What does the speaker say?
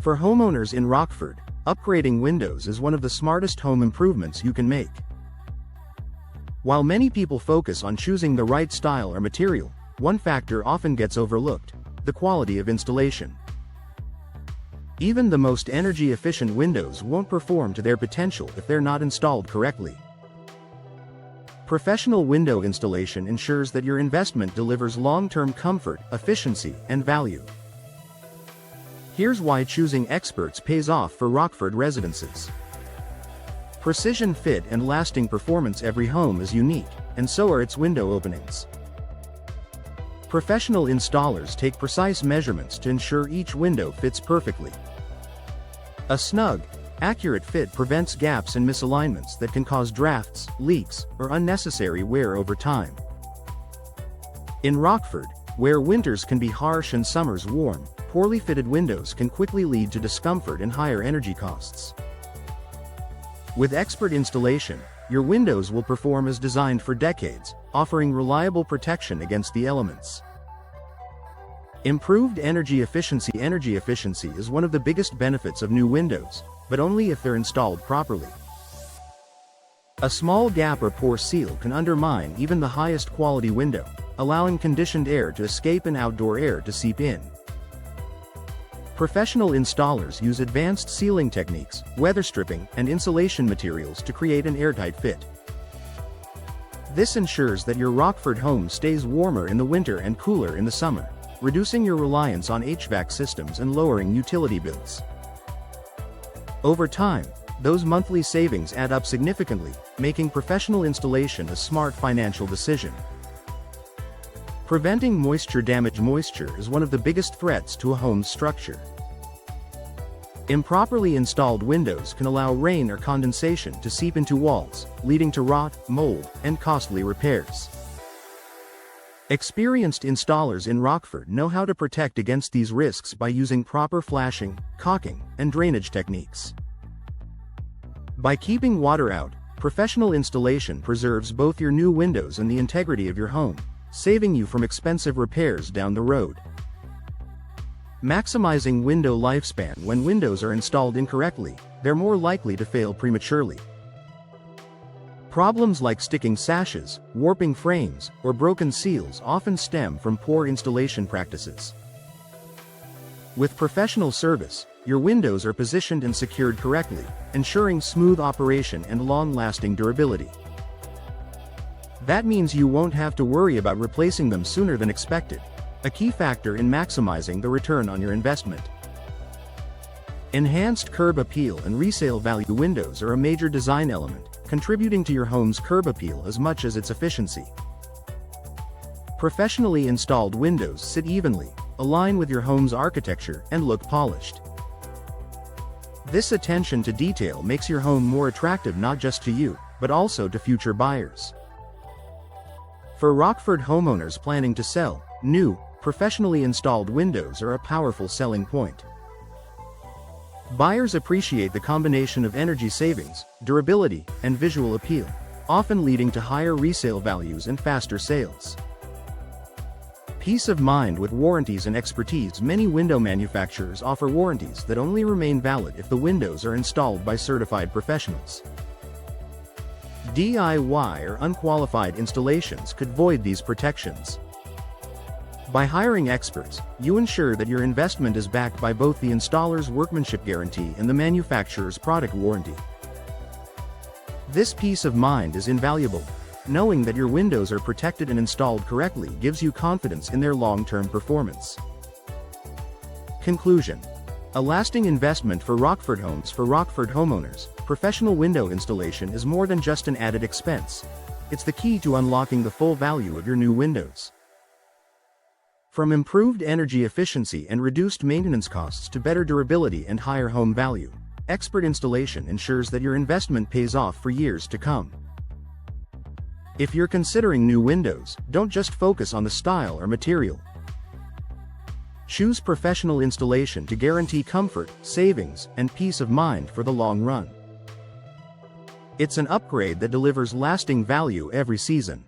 For homeowners in Rockford, upgrading windows is one of the smartest home improvements you can make. While many people focus on choosing the right style or material, one factor often gets overlooked: the quality of installation. Even the most energy-efficient windows won't perform to their potential if they're not installed correctly. Professional window installation ensures that your investment delivers long-term comfort, efficiency, and value. Here's why choosing experts pays off for Rockford residences. Precision fit and lasting performance. Every home is unique, and so are its window openings. Professional installers take precise measurements to ensure each window fits perfectly. A snug, accurate fit prevents gaps and misalignments that can cause drafts, leaks, or unnecessary wear over time. In Rockford, where winters can be harsh and summers warm, poorly fitted windows can quickly lead to discomfort and higher energy costs. With expert installation, your windows will perform as designed for decades, offering reliable protection against the elements. Improved energy efficiency. Energy efficiency is one of the biggest benefits of new windows, but only if they're installed properly. A small gap or poor seal can undermine even the highest quality window, allowing conditioned air to escape and outdoor air to seep in. Professional installers use advanced sealing techniques, weather stripping, and insulation materials to create an airtight fit. This ensures that your Rockford home stays warmer in the winter and cooler in the summer, reducing your reliance on HVAC systems and lowering utility bills. Over time, those monthly savings add up significantly, making professional installation a smart financial decision. Preventing moisture damage. Moisture is one of the biggest threats to a home's structure. Improperly installed windows can allow rain or condensation to seep into walls, leading to rot, mold, and costly repairs. Experienced installers in Rockford know how to protect against these risks by using proper flashing, caulking, and drainage techniques. By keeping water out, professional installation preserves both your new windows and the integrity of your home, saving you from expensive repairs down the road. Maximizing window lifespan. When windows are installed incorrectly, they're more likely to fail prematurely. Problems like sticking sashes, warping frames, or broken seals often stem from poor installation practices. With professional service, your windows are positioned and secured correctly, ensuring smooth operation and long-lasting durability. That means you won't have to worry about replacing them sooner than expected, a key factor in maximizing the return on your investment. Enhanced curb appeal and resale value. Windows are a major design element, contributing to your home's curb appeal as much as its efficiency. Professionally installed windows sit evenly, align with your home's architecture, and look polished. This attention to detail makes your home more attractive not just to you, but also to future buyers. For Rockford homeowners planning to sell, new, professionally installed windows are a powerful selling point. Buyers appreciate the combination of energy savings, durability, and visual appeal, often leading to higher resale values and faster sales. Peace of mind with warranties and expertise. Many window manufacturers offer warranties that only remain valid if the windows are installed by certified professionals. DIY or unqualified installations could void these protections. By hiring experts, you ensure that your investment is backed by both the installer's workmanship guarantee and the manufacturer's product warranty. This peace of mind is invaluable. Knowing that your windows are protected and installed correctly gives you confidence in their long-term performance. Conclusion: a lasting investment for Rockford homes. For Rockford homeowners, professional window installation is more than just an added expense. It's the key to unlocking the full value of your new windows. From improved energy efficiency and reduced maintenance costs to better durability and higher home value, expert installation ensures that your investment pays off for years to come. If you're considering new windows, don't just focus on the style or material. Choose professional installation to guarantee comfort, savings, and peace of mind for the long run. It's an upgrade that delivers lasting value every season.